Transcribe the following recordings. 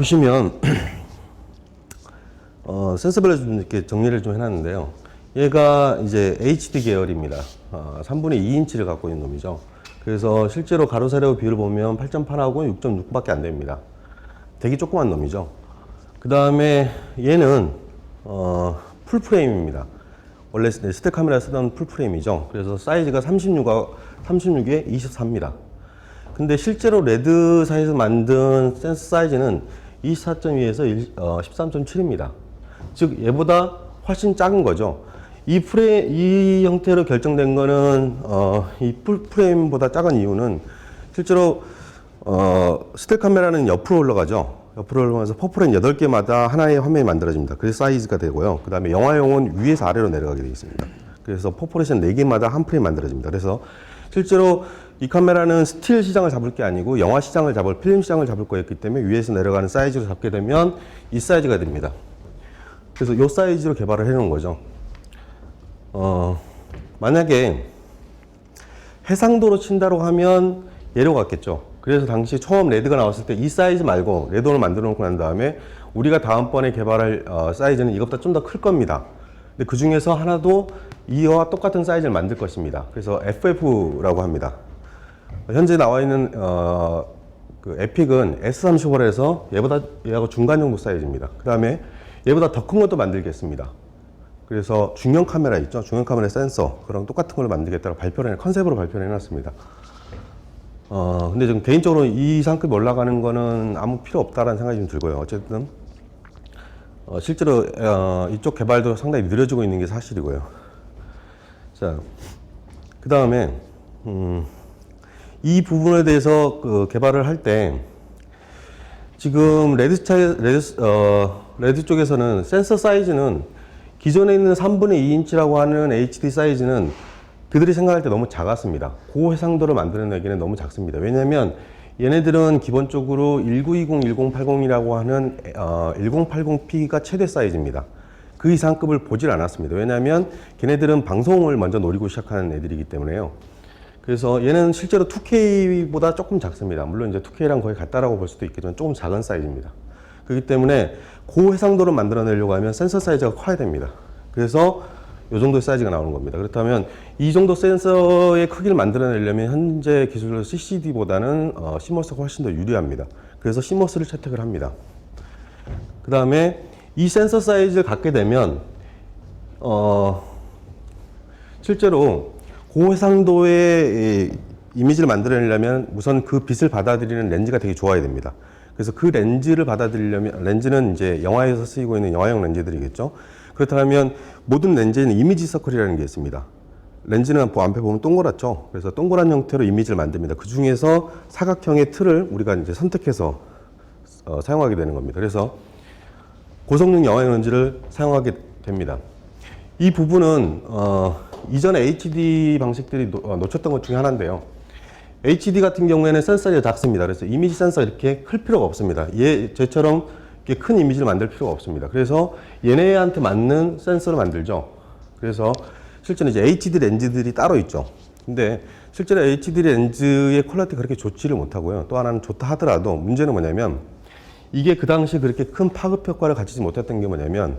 보시면 센서별로 좀 이렇게 정리를 좀 해놨는데요. 얘가 이제 HD 계열입니다. 3분의 2인치를 갖고 있는 놈이죠. 그래서 실제로 가로 세로 비율을 보면 8.8하고 6.6밖에 안 됩니다. 되게 조그만 놈이죠. 그 다음에 얘는 풀프레임입니다. 원래 스틸 카메라 쓰던 풀프레임이죠. 그래서 사이즈가 36에 24입니다. 근데 실제로 레드사에서 만든 센서 사이즈는 24.2에서 13.7입니다. 즉 얘보다 훨씬 작은 거죠. 이 형태로 결정된 거는 이 풀프레임보다 작은 이유는 실제로 스틸 카메라는 옆으로 올라가죠. 옆으로 올라가면서 퍼프레임 8개마다 하나의 화면이 만들어집니다. 그래서 사이즈가 되고요. 그 다음에 영화용은 위에서 아래로 내려가게 되어 있습니다. 그래서 퍼포레이션 4개마다 한 프레임 만들어집니다. 그래서 실제로 이 카메라는 스틸 시장을 잡을 게 아니고 영화 시장을 잡을, 필름 시장을 잡을 거였기 때문에 위에서 내려가는 사이즈로 잡게 되면 이 사이즈가 됩니다. 그래서 이 사이즈로 개발을 해 놓은 거죠. 만약에 해상도로 친다고 하면 얘로 갔겠죠. 그래서 당시 처음 레드가 나왔을 때 이 사이즈 말고 레드를 만들어 놓고 난 다음에 우리가 다음번에 개발할 사이즈는 이것보다 좀 더 클 겁니다. 근데 그 중에서 하나도 이와 똑같은 사이즈를 만들 것입니다. 그래서 FF라고 합니다. 현재 나와 있는 그 에픽은 S35에서 얘하고 중간 정도 사이즈입니다. 그 다음에 얘보다 더 큰 것도 만들겠습니다. 그래서 중형 카메라 있죠. 중형 카메라 센서 그런 똑같은 걸 만들겠다고 컨셉으로 발표를 해놨습니다. 근데 좀 개인적으로 이 상급이 올라가는 거는 아무 필요 없다라는 생각이 좀 들고요. 어쨌든 실제로 이쪽 개발도 상당히 느려지고 있는 게 사실이고요. 자, 그 다음에 이 부분에 대해서 개발을 할 때 지금 레드 쪽에서는 센서 사이즈는 기존에 있는 3분의 2인치라고 하는 HD 사이즈는 그들이 생각할 때 너무 작았습니다. 고해상도를 만들어내기는 너무 작습니다. 왜냐하면 얘네들은 기본적으로 1920, 1080이라고 하는 1080p가 최대 사이즈입니다. 그 이상급을 보질 않았습니다. 왜냐하면 걔네들은 방송을 먼저 노리고 시작하는 애들이기 때문에요. 그래서 얘는 실제로 2K보다 조금 작습니다. 물론 이제 2K랑 거의 같다라고 볼 수도 있겠지만 조금 작은 사이즈입니다. 그렇기 때문에 고해상도를 만들어내려고 하면 센서 사이즈가 커야 됩니다. 그래서 이 정도의 사이즈가 나오는 겁니다. 그렇다면 이 정도 센서의 크기를 만들어내려면 현재 기술로 CCD보다는 CMOS가 훨씬 더 유리합니다. 그래서 CMOS를 채택을 합니다. 그 다음에 이 센서 사이즈를 갖게 되면 실제로 고해상도의 이미지를 만들어내려면 우선 그 빛을 받아들이는 렌즈가 되게 좋아야 됩니다. 그래서 그 렌즈를 받아들이려면, 렌즈는 이제 영화에서 쓰이고 있는 영화용 렌즈들이겠죠. 그렇다면 모든 렌즈에는 이미지 서클이라는 게 있습니다. 렌즈는 앞에 보면 동그랗죠. 그래서 동그란 형태로 이미지를 만듭니다. 그 중에서 사각형의 틀을 우리가 이제 선택해서 사용하게 되는 겁니다. 그래서 고성능 영화용 렌즈를 사용하게 됩니다. 이 부분은 이전에 HD 방식들이 놓쳤던 것 중에 하나인데요. HD 같은 경우에는 센서가 작습니다. 그래서 이미지 센서 이렇게 클 필요가 없습니다. 쟤처럼 이렇게 큰 이미지를 만들 필요가 없습니다. 그래서 얘네한테 맞는 센서를 만들죠. 그래서 실제로 이제 HD 렌즈들이 따로 있죠. 근데 실제로 HD 렌즈의 퀄리티가 그렇게 좋지를 못하고요. 또 하나는 좋다 하더라도 문제는 뭐냐면 이게 그 당시 그렇게 큰 파급 효과를 갖추지 못했던 게 뭐냐면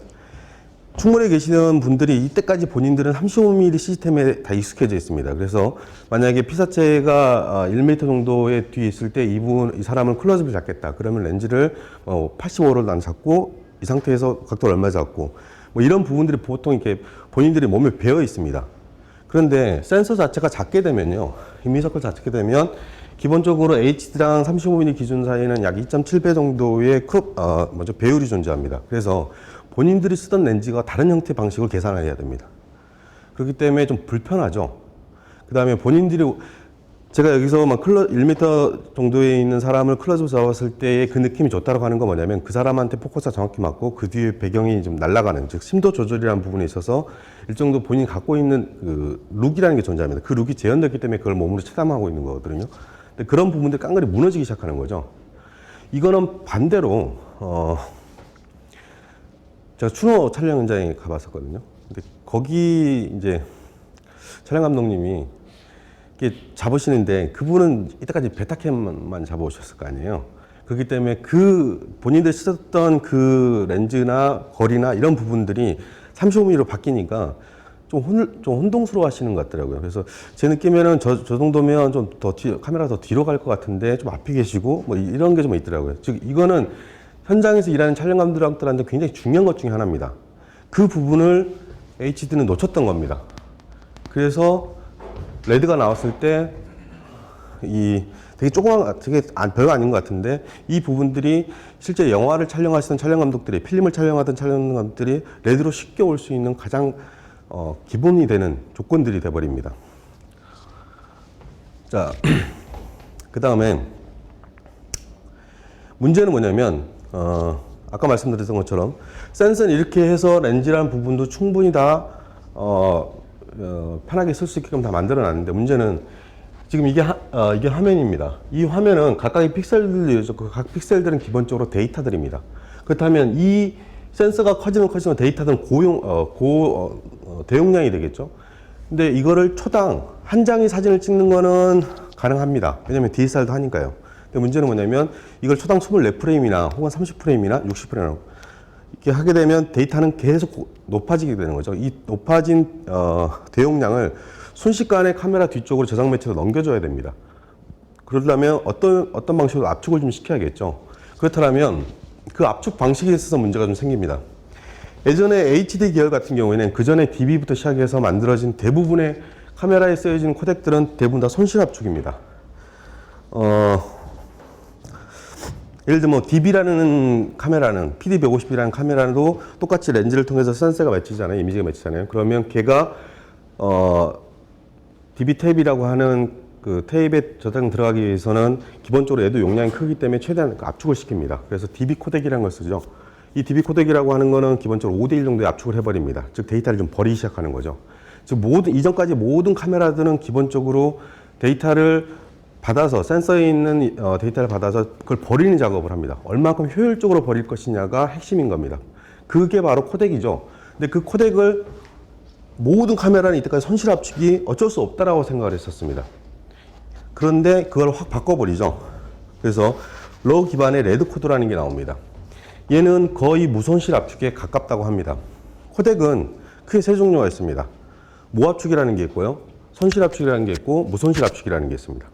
충무로에 계시는 분들이 이때까지 본인들은 35mm 시스템에 다 익숙해져 있습니다. 그래서 만약에 피사체가 1m 정도의 뒤에 있을 때 이 사람을 클로즈업을 잡겠다. 그러면 렌즈를 85로 난 잡고 이 상태에서 각도를 얼마 잡고 뭐 이런 부분들이 보통 이렇게 본인들이 몸에 배어 있습니다. 그런데 센서 자체가 작게 되면요. 이미서클 작게 되면 기본적으로 HD랑 35mm 기준 사이에는 약 2.7배 정도의 배율이 존재합니다. 그래서 본인들이 쓰던 렌즈가 다른 형태 방식으로 계산을 해야 됩니다. 그렇기 때문에 좀 불편하죠. 그 다음에 본인들이 제가 여기서 막 1m 정도에 있는 사람을 클로즈업 잡았을 때의 그 느낌이 좋다고 하는 건 뭐냐면 그 사람한테 포커스가 정확히 맞고 그 뒤에 배경이 좀 날아가는, 즉 심도 조절이라는 부분에 있어서 일정도 본인이 갖고 있는 그 룩이라는 게 존재합니다. 그 룩이 재현됐기 때문에 그걸 몸으로 체감하고 있는 거거든요. 근데 그런 부분들이 깡그리 무너지기 시작하는 거죠. 이거는 반대로 제가 추노 촬영 현장에 가봤었거든요. 근데 거기 이제 촬영 감독님이 이렇게 잡으시는데 그분은 이때까지 베타캠만 잡아오셨을 거 아니에요. 그렇기 때문에 그 본인들 쓰던 그 렌즈나 거리나 이런 부분들이 35mm로 바뀌니까 좀 혼동스러워 하시는 것 같더라고요. 그래서 제 느낌에는 저 정도면 좀 더 카메라 더 뒤로 갈 것 같은데 좀 앞에 계시고 뭐 이런 게 좀 있더라고요. 즉, 이거는 현장에서 일하는 촬영감들한테 굉장히 중요한 것 중에 하나입니다. 그 부분을 HD는 놓쳤던 겁니다. 그래서 레드가 나왔을 때 되게 조그만, 되게 별거 아닌 것 같은데 이 부분들이 실제 영화를 촬영하시던 촬영 감독들이, 필름을 촬영하던 촬영 감독들이 레드로 쉽게 올 수 있는 가장 기본이 되는 조건들이 돼버립니다. 자, 그 다음에 문제는 뭐냐면 아까 말씀드렸던 것처럼 센서는 이렇게 해서 렌즈라는 부분도 충분히 다 편하게 쓸 수 있게끔 다 만들어 놨는데, 문제는 지금 이게 화면입니다. 이 화면은 각각의 픽셀들이, 각 픽셀들은 기본적으로 데이터들입니다. 그렇다면 이 센서가 커지면 커지면 데이터들은 대용량이 되겠죠. 근데 이거를 초당 한 장의 사진을 찍는 거는 가능합니다. 왜냐면 DSLR도 하니까요. 근데 문제는 뭐냐면 이걸 초당 24프레임이나 혹은 30프레임이나 60프레임이나 이렇게 하게 되면 데이터는 계속 높아지게 되는 거죠. 이 높아진 대용량을 순식간에 카메라 뒤쪽으로 저장 매체로 넘겨줘야 됩니다. 그러려면 어떤 방식으로 압축을 좀 시켜야겠죠. 그렇다면 그 압축 방식에 있어서 문제가 좀 생깁니다. 예전에 HD 계열 같은 경우에는 그 전에 DB부터 시작해서 만들어진 대부분의 카메라에 쓰여지는 코덱들은 대부분 다 손실 압축입니다. 예를 들면 DB라는 카메라는, PD150이라는 카메라도 똑같이 렌즈를 통해서 센서가 맺히잖아요. 이미지가 맺히잖아요. 그러면 걔가 DB 탭이라고 하는 그 테이프에 저장 들어가기 위해서는 기본적으로 얘도 용량이 크기 때문에 최대한 압축을 시킵니다. 그래서 DB 코덱이라는 걸 쓰죠. 이 DB 코덱이라고 하는 거는 기본적으로 5대1 정도의 압축을 해버립니다. 즉 데이터를 좀 버리기 시작하는 거죠. 즉 이전까지 모든 카메라들은 기본적으로 데이터를 받아서, 센서에 있는 데이터를 받아서 그걸 버리는 작업을 합니다. 얼마큼 효율적으로 버릴 것이냐가 핵심인 겁니다. 그게 바로 코덱이죠. 근데 그 코덱을 모든 카메라는 이때까지 손실 압축이 어쩔 수 없다라고 생각을 했었습니다. 그런데 그걸 확 바꿔버리죠. 그래서 러우 기반의 레드 코드라는 게 나옵니다. 얘는 거의 무손실 압축에 가깝다고 합니다. 코덱은 크게 세 종류가 있습니다. 무압축이라는 게 있고요, 손실 압축이라는 게 있고, 무손실 압축이라는 게 있습니다.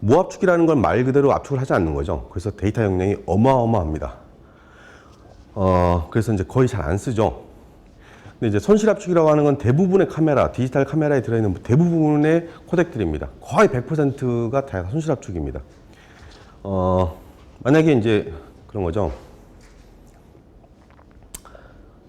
무압축이라는 건 말 그대로 압축을 하지 않는 거죠. 그래서 데이터 용량이 어마어마합니다. 그래서 이제 거의 잘 안 쓰죠. 근데 이제 손실 압축이라고 하는 건 대부분의 카메라, 디지털 카메라에 들어있는 대부분의 코덱들입니다. 거의 100%가 다 손실 압축입니다. 만약에 이제 그런 거죠.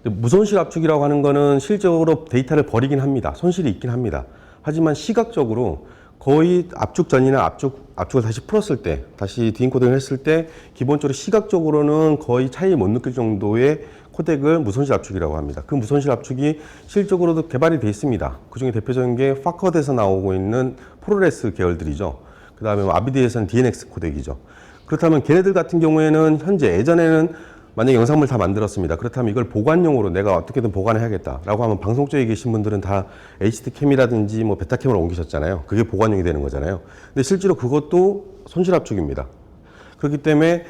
무손실 압축이라고 하는 거는 실적으로 데이터를 버리긴 합니다. 손실이 있긴 합니다. 하지만 시각적으로 거의 압축 전이나 압축을 다시 풀었을 때, 다시 디인코딩을 했을 때 기본적으로 시각적으로는 거의 차이 못 느낄 정도의 코덱을 무손실 압축이라고 합니다. 그 무손실 압축이 실적으로도 개발이 되어 있습니다. 그 중에 대표적인 게 파커드에서 나오고 있는 프로레스 계열들이죠. 그 다음에 아비디에서는 DNX 코덱이죠. 그렇다면 걔네들 같은 경우에는 예전에는 만약에 영상물 다 만들었습니다. 그렇다면 이걸 보관용으로 내가 어떻게든 보관해야겠다라고 하면 방송 쪽에 계신 분들은 다 HD 캠이라든지 뭐 베타캠으로 옮기셨잖아요. 그게 보관용이 되는 거잖아요. 근데 실제로 그것도 손실 압축입니다. 그렇기 때문에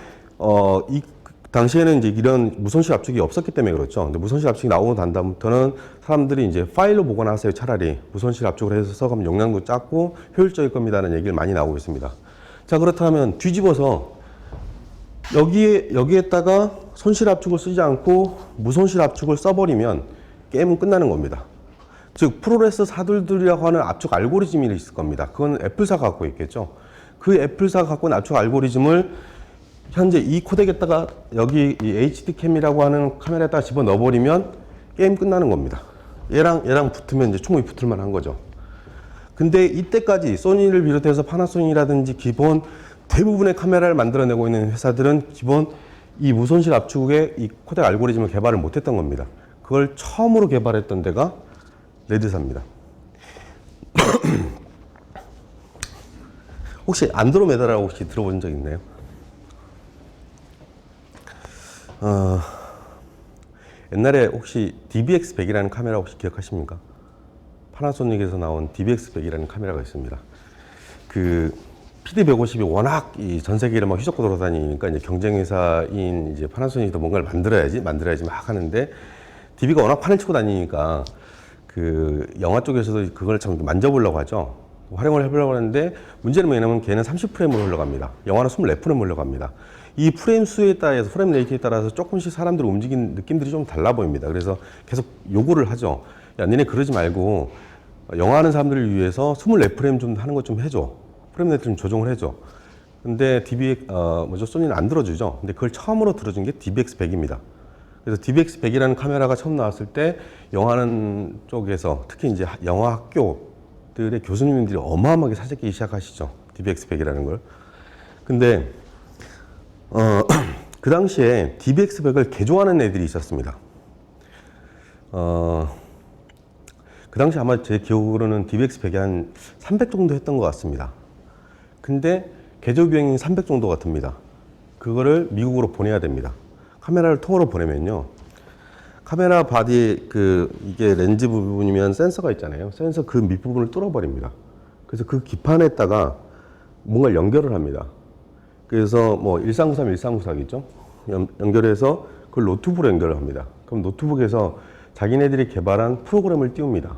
이 당시에는 이제 이런 무손실 압축이 없었기 때문에 그렇죠. 근데 무손실 압축이 나오고 난 다음부터는 사람들이 이제 파일로 보관하세요. 차라리 무손실 압축을 해서 써가면 용량도 작고 효율적일 겁니다라는 얘기를 많이 나오고 있습니다. 자, 그렇다면 뒤집어서 여기에다가 손실 압축을 쓰지 않고 무손실 압축을 써버리면 게임은 끝나는 겁니다. 즉 프로레스 사들들이라고 하는 압축 알고리즘이 있을 겁니다. 그건 애플사가 갖고 있겠죠. 그 애플사가 갖고 있는 압축 알고리즘을 현재 이 코덱에다가 여기 이 HD캠이라고 하는 카메라에다가 집어 넣어버리면 게임 끝나는 겁니다. 얘랑 붙으면 이제 충분히 붙을만 한 거죠. 근데 이때까지 소니를 비롯해서 파나소닉이라든지 기본 대부분의 카메라를 만들어내고 있는 회사들은 기본 이 무손실 압축의 이 코덱 알고리즘을 개발을 못했던 겁니다. 그걸 처음으로 개발했던 데가 레드사입니다. 혹시 안드로메다라고 혹시 들어본 적 있나요? 옛날에 혹시 DBX100이라는 카메라 혹시 기억하십니까? 파나소닉에서 나온 DBX100이라는 카메라가 있습니다. 그 PD150이 워낙 전 세계를 막 휘젓고 돌아다니니까 이제 경쟁회사인 이제 파나소닉도 뭔가를 만들어야지 막 하는데 DB가 워낙 판을 치고 다니니까 그 영화 쪽에서도 그걸 참 만져보려고 하죠. 활용을 해보려고 하는데 문제는 뭐냐면 걔는 30프레임으로 흘러갑니다. 영화는 24프레임으로 흘러갑니다. 이 프레임 수에 따라서 프레임 레이트에 따라서 조금씩 사람들이 움직이는 느낌들이 좀 달라 보입니다. 그래서 계속 요구를 하죠. 야, 니네 그러지 말고 영화 하는 사람들을 위해서 24프레임 좀 하는 것 좀 해줘. 프레임 레이트 좀 조정을 해줘. 근데 소니는 안 들어주죠. 근데 그걸 처음으로 들어준 게 DBX100입니다. 그래서 DBX100이라는 카메라가 처음 나왔을 때 영화하는 쪽에서 특히 이제 영화 학교들의 교수님들이 어마어마하게 사재끼기 시작하시죠. DBX100이라는 걸. 근데 그 당시에 DBX100을 개조하는 애들이 있었습니다. 그 당시 아마 제 기억으로는 DBX100이 한 300 정도 했던 것 같습니다. 근데 개조 비용이 300 정도가 듭니다. 그거를 미국으로 보내야 됩니다. 카메라를 통으로 보내면요. 카메라 바디 이게 렌즈 부분이면 센서가 있잖아요. 센서 그 밑부분을 뚫어버립니다. 그래서 그 기판에다가 뭔가를 연결을 합니다. 그래서 뭐 1393, 1394겠죠? 연결해서 그걸 노트북으로 연결을 합니다. 그럼 노트북에서 자기네들이 개발한 프로그램을 띄웁니다.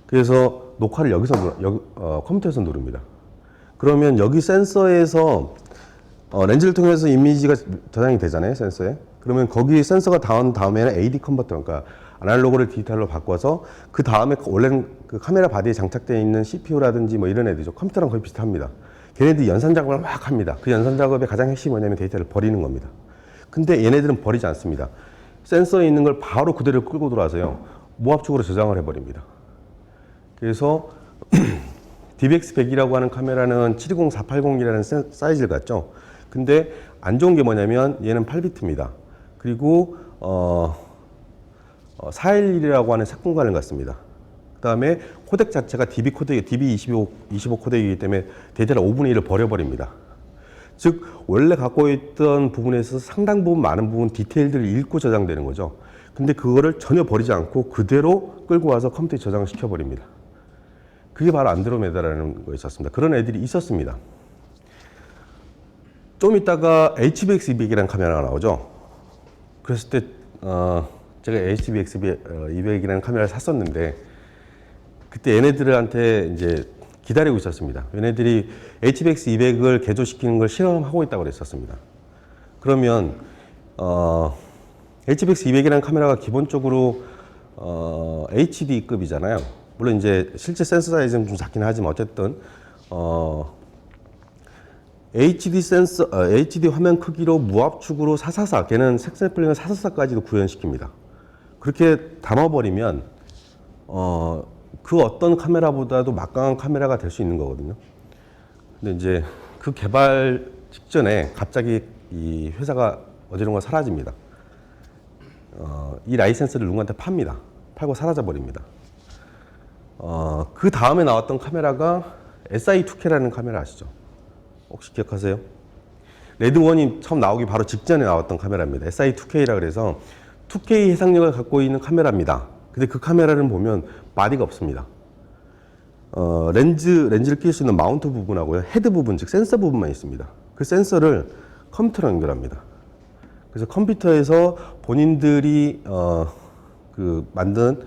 그래서 녹화를 컴퓨터에서 누릅니다. 그러면 여기 센서에서 렌즈를 통해서 이미지가 저장이 되잖아요, 센서에. 그러면 거기 센서가 닿은 다음에는 AD 컨버터, 그러니까 아날로그를 디지털로 바꿔서 그 다음에 원래는 그 카메라 바디에 장착되어 있는 CPU라든지 뭐 이런 애들이죠. 컴퓨터랑 거의 비슷합니다. 걔네들이 연산 작업을 막 합니다. 그 연산 작업의 가장 핵심이 뭐냐면 데이터를 버리는 겁니다. 근데 얘네들은 버리지 않습니다. 센서에 있는 걸 바로 그대로 끌고 들어와서요. 모압축으로 저장을 해버립니다. 그래서 DBX100이라고 하는 카메라는 720480이라는 사이즈를 갖죠. 근데 안 좋은 게 뭐냐면 얘는 8비트입니다. 그리고 411이라고 하는 색공간을 갖습니다. 그 다음에 코덱 자체가 DB25 코덱이기 때문에 데이터를 5분의 1을 버려버립니다. 즉 원래 갖고 있던 부분에서 상당 부분 많은 부분 디테일들을 읽고 저장되는 거죠. 근데 그거를 전혀 버리지 않고 그대로 끌고 와서 컴퓨터에 저장을 시켜버립니다. 그게 바로 안드로메다라는 거 있었습니다. 그런 애들이 있었습니다. 좀 이따가 HBX200이라는 카메라가 나오죠. 그랬을 때 제가 HBX200이라는 카메라를 샀었는데 그때 얘네들한테 이제 기다리고 있었습니다. 얘네들이 HBX200을 개조시키는 걸 실험하고 있다고 그랬었습니다. 그러면 HBX200이라는 카메라가 기본적으로 HD급이잖아요. 물론 이제 실제 센서 사이즈는 좀 작긴 하지만 어쨌든 HD 화면 크기로 무압축으로 444, 걔는 색샘플링을 444까지도 구현시킵니다. 그렇게 담아버리면 그 어떤 카메라보다도 막강한 카메라가 될 수 있는 거거든요. 근데 이제 그 개발 직전에 갑자기 이 회사가 어디론가 사라집니다. 이 라이센스를 누구한테 팝니다. 팔고 사라져버립니다. 그 다음에 나왔던 카메라가 SI2K라는 카메라 아시죠? 혹시 기억하세요? 레드1이 처음 나오기 바로 직전에 나왔던 카메라입니다. SI2K라 그래서 2K 해상력을 갖고 있는 카메라입니다. 근데 그 카메라를 보면 바디가 없습니다. 렌즈를 끼울 수 있는 마운트 부분하고요. 헤드 부분, 즉 센서 부분만 있습니다. 그 센서를 컴퓨터로 연결합니다. 그래서 컴퓨터에서 본인들이 만든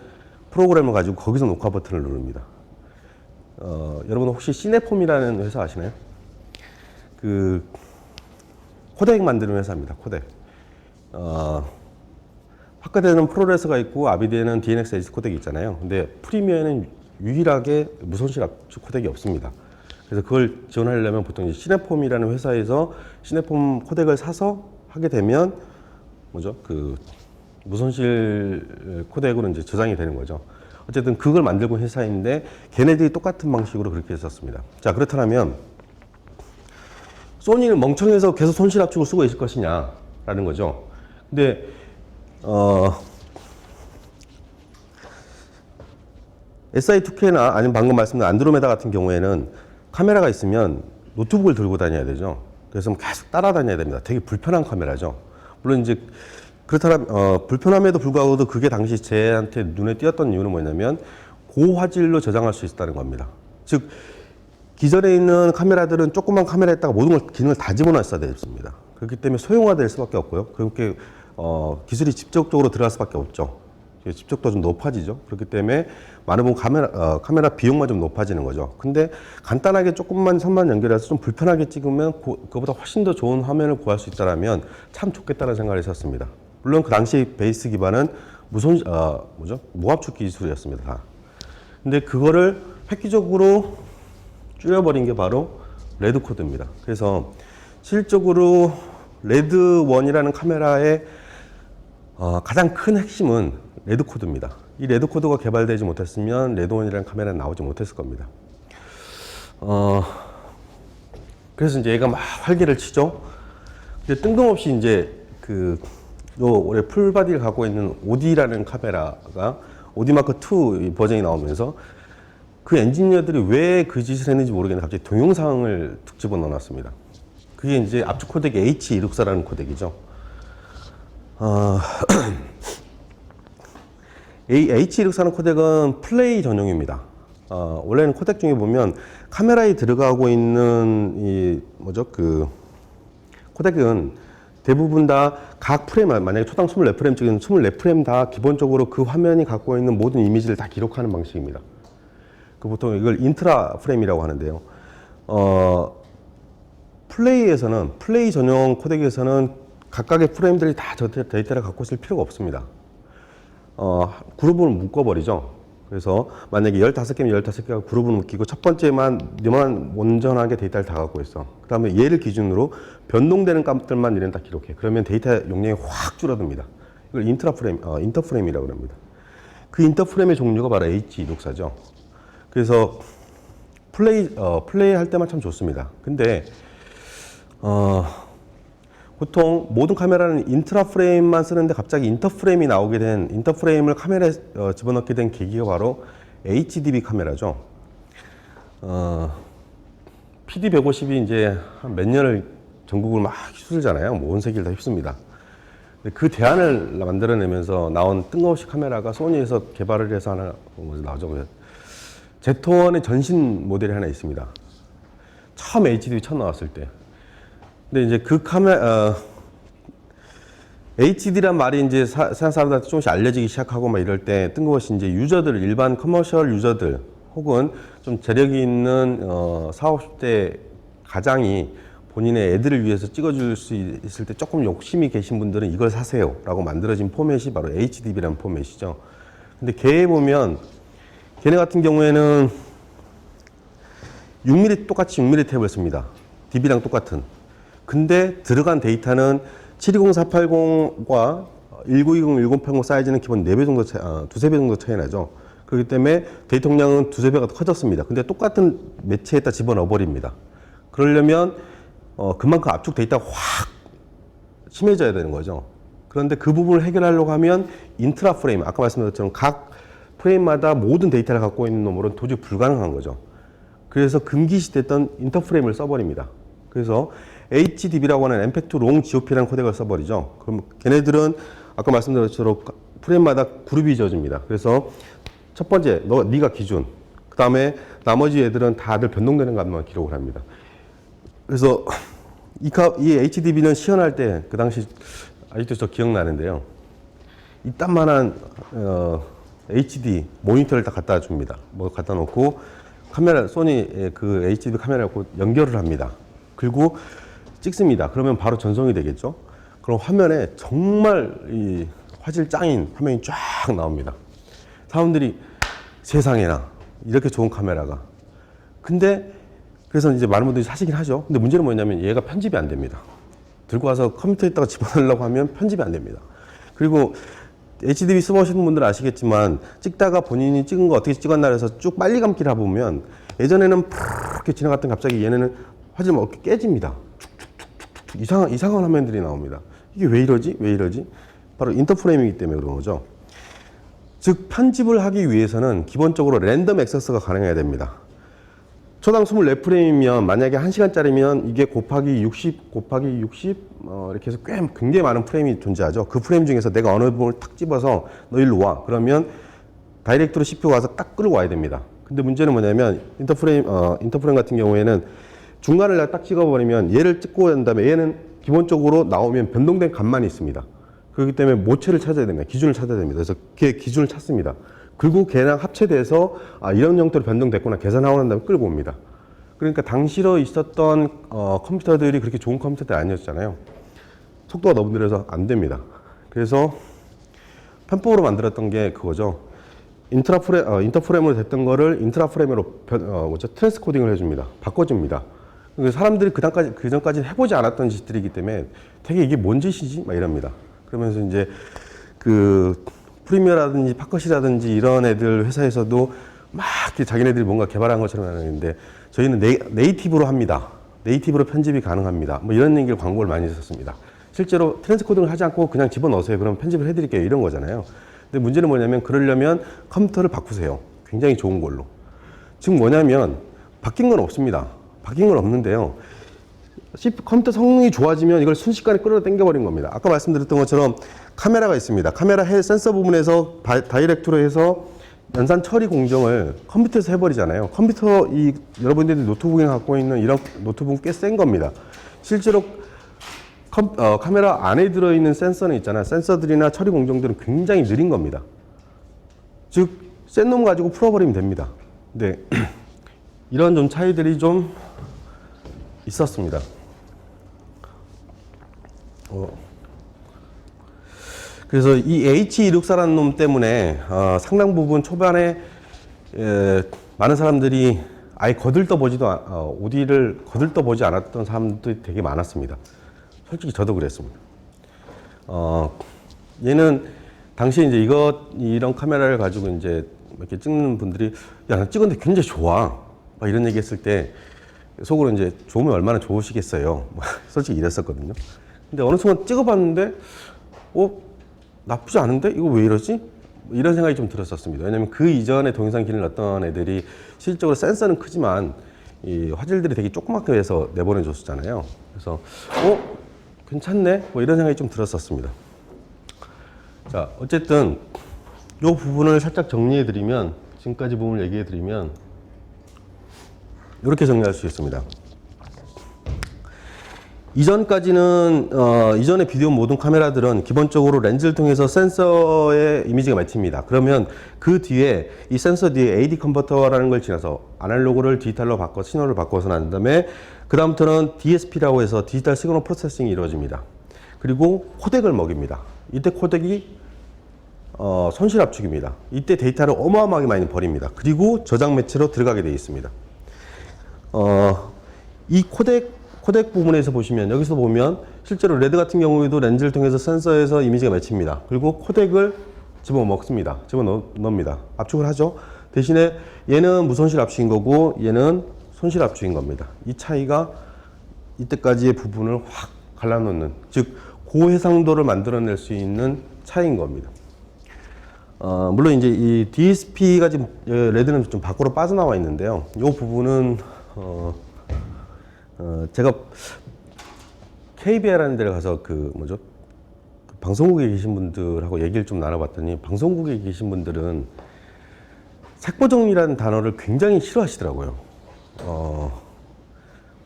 프로그램을 가지고 거기서 녹화 버튼을 누릅니다. 여러분 혹시 시네폼이라는 회사 아시나요? 그 코덱 만드는 회사입니다. 코덱. 파카드에는 프로레서가 있고 아비드에는 DNX 에디스 코덱이 있잖아요. 근데 프리미어에는 유일하게 무손실 압축 코덱이 없습니다. 그래서 그걸 지원하려면 보통 이제 시네폼이라는 회사에서 시네폼 코덱을 사서 하게 되면 뭐죠? 그 무손실 코덱으로 이제 저장이 되는 거죠. 어쨌든 그걸 만들고 회사인데 걔네들이 똑같은 방식으로 그렇게 했었습니다. 자, 그렇다면 소니는 멍청해서 계속 손실 압축을 쓰고 있을 것이냐라는 거죠. 근데 SI2K나 아니면 방금 말씀드린 안드로메다 같은 경우에는 카메라가 있으면 노트북을 들고 다녀야 되죠. 그래서 계속 따라다녀야 됩니다. 되게 불편한 카메라죠. 물론 이제 그렇다면 불편함에도 불구하고도 그게 당시 제한테 눈에 띄었던 이유는 뭐냐면 고화질로 저장할 수 있다는 겁니다. 즉 기존에 있는 카메라들은 조그만 카메라에다가 모든 걸 기능을 다 집어넣었어야 됐습니다. 그렇기 때문에 소형화될 수밖에 없고요. 그렇게 기술이 직접적으로 들어갈 수밖에 없죠. 집적도가 좀 높아지죠. 그렇기 때문에 많은 분 카메라 비용만 좀 높아지는 거죠. 근데 간단하게 조금만 선만 연결해서 좀 불편하게 찍으면 그거보다 훨씬 더 좋은 화면을 구할 수 있다면 참 좋겠다는 생각을 했었습니다. 물론 그 당시 베이스 기반은 무압축 기술이었습니다. 다. 근데 그거를 획기적으로 줄여버린 게 바로 레드 코드입니다. 그래서 실적으로 레드1이라는 카메라의 가장 큰 핵심은 레드 코드입니다. 이 레드 코드가 개발되지 못했으면 레드1이라는 카메라는 나오지 못했을 겁니다. 그래서 이제 얘가 막 활기를 치죠. 근데 뜬금없이 이제 올해 풀바디를 갖고 있는 오디라는 카메라가 오디 마크 2 버전이 나오면서 그 엔지니어들이 왜 그 짓을 했는지 모르겠는데 갑자기 동영상을 툭 집어넣어놨습니다. 그게 이제 압축 코덱이 H264라는 코덱이죠. H264라는 코덱은 플레이 전용입니다. 원래는 코덱 중에 보면 카메라에 들어가고 있는 코덱은 대부분 다 각 프레임, 만약에 초당 24프레임 찍은 24프레임 다 기본적으로 그 화면이 갖고 있는 모든 이미지를 다 기록하는 방식입니다. 보통 이걸 인트라 프레임이라고 하는데요. 플레이 전용 코덱에서는 각각의 프레임들이 다 저 데이터를 갖고 있을 필요가 없습니다. 그룹을 묶어버리죠. 그래서 만약에 15개면 15개가 그룹을 묶이고 첫 번째만 너만 온전하게 데이터를 다 갖고 있어. 그 다음에 얘를 기준으로 변동되는 값들만 얘는 다 기록해. 그러면 데이터 용량이 확 줄어듭니다. 이걸 인터프레임이라고 합니다. 그 인터프레임의 종류가 바로 H264죠. 그래서 플레이 할 때만 참 좋습니다. 근데 보통 모든 카메라는 인트라 프레임만 쓰는데 갑자기 인터프레임을 카메라에 집어넣게 된 계기가 바로 HDB 카메라죠. PD150이 이제 한 몇 년을 전국을 막 휩쓸잖아요. 온 세계를 다 휩습니다. 그 대안을 만들어내면서 나온 뜬금없이 카메라가 소니에서 개발을 해서 하나 나오죠. Z1의 전신 모델이 하나 있습니다. 처음 HDB 처음 나왔을 때. 근데 이제 그 HD란 말이 이제 세상 사람들한테 조금씩 알려지기 시작하고 막 이럴 때 뜬금없이 이제 일반 커머셜 유저들 혹은 좀 재력이 있는 40, 50대 가장이 본인의 애들을 위해서 찍어줄 수 있을 때 조금 욕심이 계신 분들은 이걸 사세요 라고 만들어진 포맷이 바로 HDB라는 포맷이죠. 근데 걔네 같은 경우에는 6mm 똑같이 6mm 탭을 씁니다. DB랑 똑같은. 근데 들어간 데이터는 720480과 1920, 1080 사이즈는 기본 4배 정도 두세 배 정도 차이 나죠. 그렇기 때문에 데이터 용량은 두세 배가 더 커졌습니다. 근데 똑같은 매체에다 집어넣어 버립니다. 그러려면 그만큼 압축 데이터가 확 심해져야 되는 거죠. 그런데 그 부분을 해결하려고 하면 인트라 프레임, 아까 말씀드린 것처럼 각 프레임마다 모든 데이터를 갖고 있는 놈으로는 도저히 불가능한 거죠. 그래서 금기시됐던 인터프레임을 써버립니다. 그래서 HDB라고 하는 MPEG-2 long GOP라는 코덱을 써버리죠. 그럼 걔네들은 아까 말씀드린 것처럼 프레임마다 그룹이 지어집니다. 그래서 첫 번째, 네가 기준. 그 다음에 나머지 애들은 다들 변동되는 값만 기록을 합니다. 그래서 이 HDB는 시연할 때 그 당시 아직도 저 기억나는데요. 이딴만한 HD 모니터를 다 갖다 줍니다. 갖다 놓고 소니 그 HDB 카메라를 연결을 합니다. 그리고 찍습니다. 그러면 바로 전송이 되겠죠. 그럼 화면에 정말 이 화질 짱인 화면이 쫙 나옵니다. 사람들이 세상에나 이렇게 좋은 카메라가. 근데 그래서 이제 많은 분들이 사시긴 하죠. 근데 문제는 뭐냐면 얘가 편집이 안 됩니다. 들고 와서 컴퓨터에다가 집어넣으려고 하면 편집이 안 됩니다. 그리고 HDB 써보시는 분들은 아시겠지만 찍다가 본인이 찍은 거 어떻게 찍었나 해서 쭉 빨리 감기를 해보면 예전에는 이렇게 지나갔던 갑자기 얘네는 화질 막 깨집니다. 툭툭툭툭 이상한 화면들이 나옵니다. 이게 왜 이러지? 바로 인터프레임이기 때문에 그런 거죠. 즉 편집을 하기 위해서는 기본적으로 랜덤 액세스가 가능해야 됩니다. 초당 24프레임이면 만약에 1시간짜리면 이게 곱하기 60 이렇게 해서 굉장히 많은 프레임이 존재하죠. 그 프레임 중에서 내가 어느 부분을 탁 집어서 너 일로 와. 그러면 다이렉트로 CPU 가서 딱 끌고 와야 됩니다. 근데 문제는 뭐냐면 인터프레임 같은 경우에는 중간을 딱 찍어버리면 얘를 찍고 난 다음에 얘는 기본적으로 나오면 변동된 값만 있습니다. 그렇기 때문에 모체를 찾아야 됩니다. 기준을 찾아야 됩니다. 그래서 걔 기준을 찾습니다. 그리고 걔랑 합체돼서 이런 형태로 변동됐구나 계산하고 난 다음에 끌고 옵니다. 그러니까 당시로 있었던 컴퓨터들이 그렇게 좋은 컴퓨터들이 아니었잖아요. 속도가 너무 느려서 안 됩니다. 그래서 편법으로 만들었던 게 그거죠. 인터프레임으로 됐던 거를 인트라프레임으로 트랜스코딩을 해줍니다. 바꿔줍니다. 사람들이 그 전까지 해보지 않았던 짓들이기 때문에 되게 이게 뭔 짓이지? 막 이럽니다. 그러면서 이제 프리미어라든지 파컷이라든지 이런 애들 회사에서도 막 자기네들이 뭔가 개발한 것처럼 하는데 저희는 네이티브로 합니다. 네이티브로 편집이 가능합니다. 뭐 이런 얘기를 광고를 많이 했었습니다. 실제로 트랜스코딩을 하지 않고 그냥 집어넣으세요. 그럼 편집을 해드릴게요. 이런 거잖아요. 근데 문제는 뭐냐면 그러려면 컴퓨터를 바꾸세요. 굉장히 좋은 걸로. 지금 뭐냐면 바뀐 건 없습니다. 바뀐 건 없는데요. 컴퓨터 성능이 좋아지면 이걸 순식간에 끌어당겨 버린 겁니다. 아까 말씀드렸던 것처럼 카메라가 있습니다. 카메라 센서 부분에서 다이렉트로 해서 연산 처리 공정을 컴퓨터에서 해버리잖아요. 여러분들이 노트북에 갖고 있는 이런 노트북은 꽤 센 겁니다. 실제로 카메라 안에 들어있는 센서는 있잖아요. 센서들이나 처리 공정들은 굉장히 느린 겁니다. 즉, 센 놈 가지고 풀어버리면 됩니다. 근데 이런 좀 차이들이 좀 있었습니다. 그래서 이 H264라는 놈 때문에 상당 부분 초반에 많은 사람들이 아예 OD를 거들떠보지 않았던 사람들이 되게 많았습니다. 솔직히 저도 그랬습니다. 얘는 당시에 이제 이런 카메라를 가지고 이제 이렇게 찍는 분들이 야, 나 찍었는데 굉장히 좋아. 막 이런 얘기 했을 때 속으로 이제 좋으면 얼마나 좋으시겠어요. 솔직히 이랬었거든요. 근데 어느 순간 찍어봤는데, 나쁘지 않은데? 이거 왜 이러지? 이런 생각이 좀 들었었습니다. 왜냐면 그 이전에 동영상 기능을 넣었던 애들이 실적으로 센서는 크지만 이 화질들이 되게 조그맣게 해서 내보내줬었잖아요. 그래서, 괜찮네? 뭐 이런 생각이 좀 들었었습니다. 자, 어쨌든 이 부분을 살짝 정리해드리면, 지금까지 부분을 얘기해드리면, 이렇게 정리할 수 있습니다. 이전의 비디오 모든 카메라들은 기본적으로 렌즈를 통해서 센서에 이미지가 맺힙니다. 그러면 그 뒤에 이 센서 뒤에 AD 컨버터라는 걸 지나서 아날로그를 디지털로 신호를 바꿔서 난 다음에 그 다음부터는 DSP라고 해서 디지털 시그널 프로세싱이 이루어집니다. 그리고 코덱을 먹입니다. 이때 코덱이 손실 압축입니다. 이때 데이터를 어마어마하게 많이 버립니다. 그리고 저장 매체로 들어가게 되어 있습니다. 이 코덱 부분에서 보시면 여기서 보면 실제로 레드 같은 경우에도 렌즈를 통해서 센서에서 이미지가 맺힙니다. 그리고 코덱을 집어먹습니다. 집어넣습니다. 압축을 하죠. 대신에 얘는 무손실 압축인 거고 얘는 손실 압축인 겁니다. 이 차이가 이때까지의 부분을 확 갈라놓는, 즉 고해상도를 만들어낼 수 있는 차이인 겁니다. 물론 이제 이 DSP가 지금 레드는 좀 밖으로 빠져나와 있는데요. 이 부분은 제가 KBL이라는 데를 가서 방송국에 계신 분들하고 얘기를 좀 나눠봤더니 방송국에 계신 분들은 색보정이라는 단어를 굉장히 싫어하시더라고요.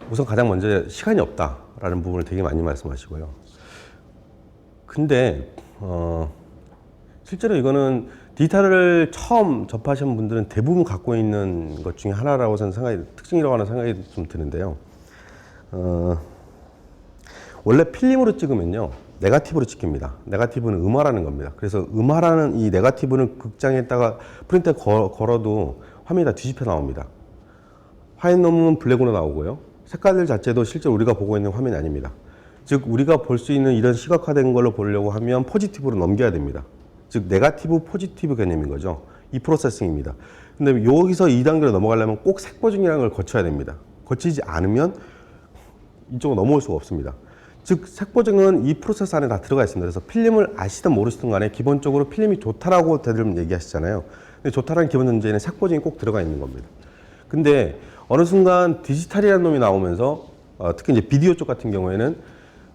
우선 가장 먼저 시간이 없다라는 부분을 되게 많이 말씀하시고요. 근데 실제로 이거는 디지털을 처음 접하신 분들은 대부분 갖고 있는 것 중에 하나라고 저는 특징이라고 하는 생각이 좀 드는데요. 원래 필름으로 찍으면요, 네거티브로 찍힙니다. 네거티브는 음화라는 겁니다. 그래서 음화라는 이 네거티브는 극장에다가 프린터에 걸어도 화면이 다 뒤집혀 나옵니다. 화이트 노면 블랙으로 나오고요. 색깔들 자체도 실제 우리가 보고 있는 화면이 아닙니다. 즉 우리가 볼 수 있는 이런 시각화된 걸로 보려고 하면 포지티브로 넘겨야 됩니다. 즉 네거티브 포지티브 개념인 거죠. 이 프로세싱입니다. 근데 여기서 2단계로 넘어가려면 꼭 색보정이라는 걸 거쳐야 됩니다. 거치지 않으면 이쪽으로 넘어올 수가 없습니다. 즉 색보정은 이 프로세스 안에 다 들어가 있습니다. 그래서 필름을 아시든 모르시든 간에 기본적으로 필름이 좋다라고 다들 얘기하시잖아요. 근데 좋다라는 기본 전제에는 색보정이 꼭 들어가 있는 겁니다. 근데 어느 순간 디지털이라는 놈이 나오면서 특히 이제 비디오 쪽 같은 경우에는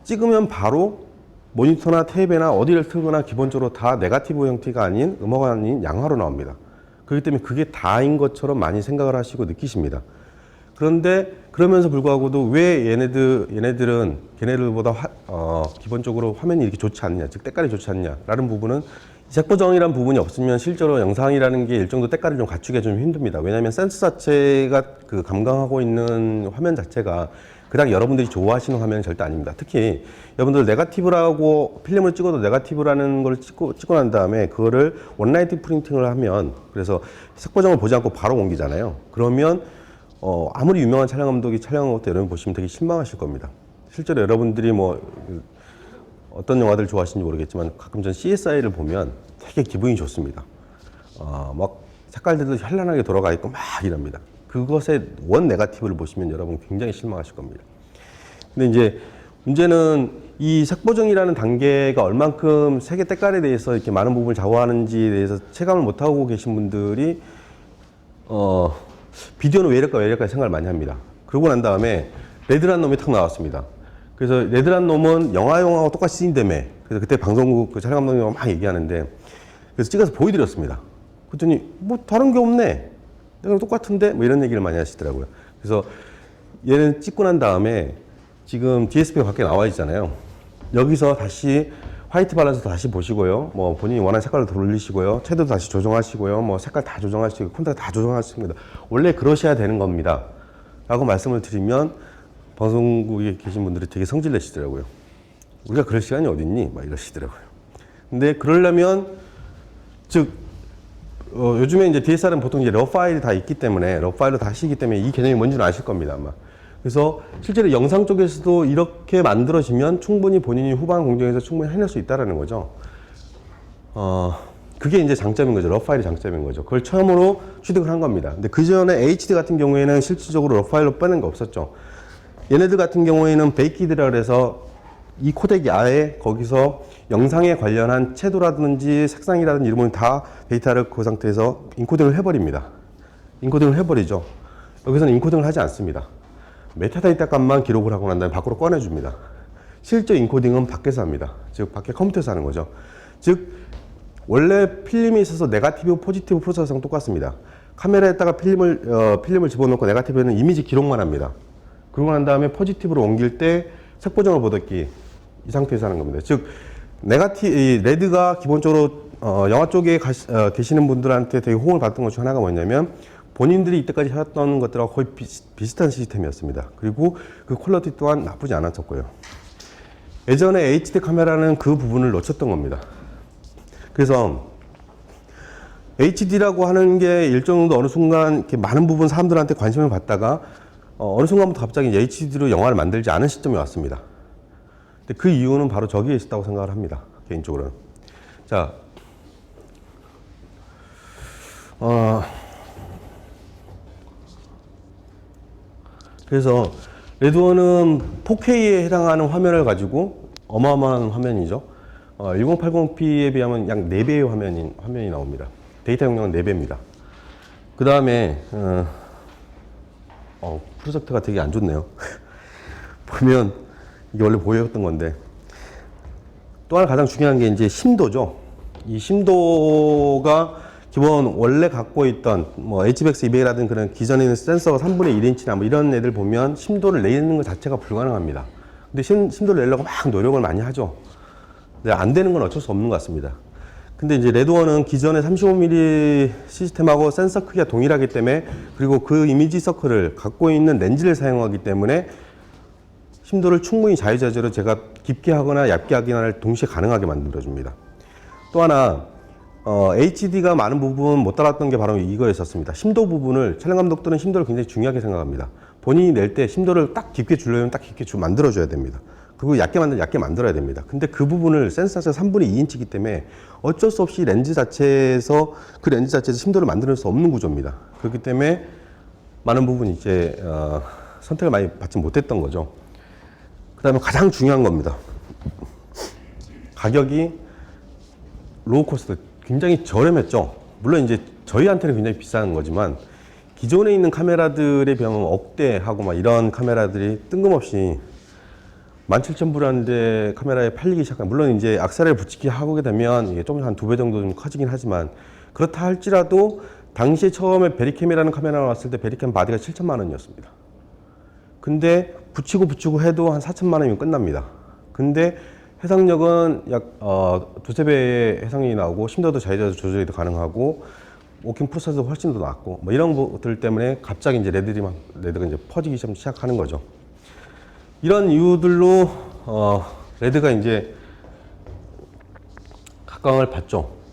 찍으면 바로 모니터나 테이프나 어디를 틀거나 기본적으로 다 네거티브 형태가 아닌 음화가 아닌 양화로 나옵니다. 그렇기 때문에 그게 다인 것처럼 많이 생각을 하시고 느끼십니다. 그런데 그러면서 불구하고도 왜 얘네들은 걔네들보다 기본적으로 화면이 이렇게 좋지 않냐, 즉 때깔이 좋지 않냐라는 부분은 색보정이라는 부분이 없으면 실제로 영상이라는 게 일정도 때깔을 좀 갖추기가 좀 힘듭니다. 왜냐하면 센서 자체가 그 감강하고 있는 화면 자체가 그닥 여러분들이 좋아하시는 화면은 절대 아닙니다. 특히 여러분들 네거티브라고 필름을 찍어도 네거티브라는 걸 찍고 난 다음에 그거를 원라이트 프린팅을 하면, 그래서 색보정을 보지 않고 바로 옮기잖아요. 그러면 아무리 유명한 촬영 감독이 촬영한 것도 여러분 보시면 되게 실망하실 겁니다. 실제로 여러분들이 뭐 어떤 영화들 좋아하시는지 모르겠지만 가끔 전 CSI를 보면 되게 기분이 좋습니다. 막 색깔들도 현란하게 돌아가 있고 막 이럽니다. 그것의 원 네거티브를 보시면 여러분 굉장히 실망하실 겁니다. 근데 이제 문제는 이 색보정이라는 단계가 얼만큼 색의 때깔에 대해서 이렇게 많은 부분을 좌우하는지에 대해서 체감을 못하고 계신 분들이 비디오는 왜 이럴까 생각을 많이 합니다. 그러고 난 다음에 레드란 놈이 탁 나왔습니다. 그래서 레드란 놈은 영화하고 똑같이 쓰인다며. 그래서 그때 방송국 그 촬영 감독님과 막 얘기하는데, 그래서 찍어서 보여드렸습니다. 그랬더니 뭐 다른 게 없네, 내가 똑같은데, 뭐 이런 얘기를 많이 하시더라고요. 그래서 얘는 찍고 난 다음에 지금 DSP가 밖에 나와 있잖아요. 여기서 다시 화이트 밸런스 다시 보시고요, 뭐 본인이 원하는 색깔을 돌리시고요, 채도도 다시 조정하시고요, 뭐 색깔 다 조정하시고 콘트라스트 다 조정하십니다. 원래 그러셔야 되는 겁니다 라고 말씀을 드리면 방송국에 계신 분들이 되게 성질 내시더라고요. 우리가 그럴 시간이 어딨니? 막 이러시더라고요. 근데 그러려면, 즉 요즘에 이제 DSLR은 보통 이제 러 파일이 다 있기 때문에, 러 파일로 다 하시기 때문에 이 개념이 뭔지는 아실 겁니다, 아마. 그래서 실제로 영상 쪽에서도 이렇게 만들어지면 충분히 본인이 후반 공정에서 충분히 해낼 수 있다라는 거죠. 그게 이제 장점인 거죠. 러 파일이 장점인 거죠. 그걸 처음으로 취득을 한 겁니다. 근데 그 전에 HD 같은 경우에는 실질적으로 러 파일로 빼는 거 없었죠. 얘네들 같은 경우에는 베이키드라 그래서 이 코덱이 아예 거기서 영상에 관련한 채도라든지 색상이라든지 이런 다 데이터를 그 상태에서 인코딩을 해버립니다. 인코딩을 해버리죠. 여기서는 인코딩을 하지 않습니다. 메타데이터 값만 기록을 하고 난 다음에 밖으로 꺼내줍니다. 실제 인코딩은 밖에서 합니다. 즉 밖에 컴퓨터에서 하는 거죠. 즉 원래 필름이 있어서 네거티브, 포지티브 프로세스랑 똑같습니다. 카메라에다가 필름을 집어넣고 네거티브에는 이미지 기록만 합니다. 그러고 난 다음에 포지티브로 옮길 때 색보정을 보듯이 이 상태에서 하는 겁니다. 즉 레드가 기본적으로 영화 쪽에 계시는 분들한테 되게 호응을 받던 것 중 하나가 뭐냐면, 본인들이 이때까지 해왔던 것들하고 거의 비슷한 시스템이었습니다. 그리고 그 퀄리티 또한 나쁘지 않았었고요. 예전에 HD 카메라는 그 부분을 놓쳤던 겁니다. 그래서 HD라고 하는 게 일정 정도 어느 순간 이렇게 많은 부분 사람들한테 관심을 받다가 어느 순간부터 갑자기 HD로 영화를 만들지 않은 시점이 왔습니다. 근데 그 이유는 바로 저기에 있었다고 생각을 합니다. 개인적으로는. 자, 그래서 레드원은 4K에 해당하는 화면을 가지고 어마어마한 화면이죠. 1080p에 비하면 약 4배의 화면이 나옵니다. 데이터 용량은 4배입니다. 그 다음에 프로젝트가 되게 안 좋네요. 보면 이게 원래 보였던 건데, 또 하나 가장 중요한 게 이제 심도죠. 이 심도가 기본 원래 갖고 있던 뭐 HBX 200이라든 그런 기존에 있는 센서가 3분의 1인치나 뭐 이런 애들 보면 심도를 내는 것 자체가 불가능합니다. 근데 심도를 내려고 막 노력을 많이 하죠. 근데 안 되는 건 어쩔 수 없는 것 같습니다. 근데 이제 레드원은 기존의 35mm 시스템하고 센서 크기가 동일하기 때문에, 그리고 그 이미지 서클을 갖고 있는 렌즈를 사용하기 때문에 심도를 충분히 자유자재로 제가 깊게 하거나 얇게 하기를 동시에 가능하게 만들어줍니다. 또 하나, HD가 많은 부분 못 따랐던 게 바로 이거였었습니다. 심도 부분을, 촬영 감독들은 심도를 굉장히 중요하게 생각합니다. 본인이 낼 때 심도를 딱 깊게 주려면 딱 깊게 만들어줘야 됩니다. 그리고 얇게 만들어야 됩니다. 근데 그 부분을 센서 자체가 3분의 2인치이기 때문에 어쩔 수 없이 렌즈 자체에서 심도를 만들 수 없는 구조입니다. 그렇기 때문에 많은 부분이 이제 선택을 많이 받지 못했던 거죠. 그 다음에 가장 중요한 겁니다. 가격이 로우 코스트, 굉장히 저렴했죠. 물론 이제 저희한테는 굉장히 비싼 거지만 기존에 있는 카메라들에 비하면 억대하고 막 이런 카메라들이 뜬금없이 17,000불 카메라에 팔리기 시작한, 물론 이제 악셀을 붙이기 하게 되면 이게 좀 한 2배 정도 좀 커지긴 하지만, 그렇다 할지라도 당시에 처음에 베리캠이라는 카메라 나왔을 때 베리캠 바디가 7천만 원이었습니다. 근데 붙이고 해도 한 4천만 원이면 끝납니다. 근데 해상력은 약 두세 배의 해상력이 나오고 심도도 자유자재 조절이 더 가능하고 워킹 프로세스도 훨씬 더 낫고 뭐 이런 것들 때문에 갑자기 이제 레드가 이제 퍼지기 시작하는 거죠. 이런 이유들로 레드가 이제 각광을 받죠.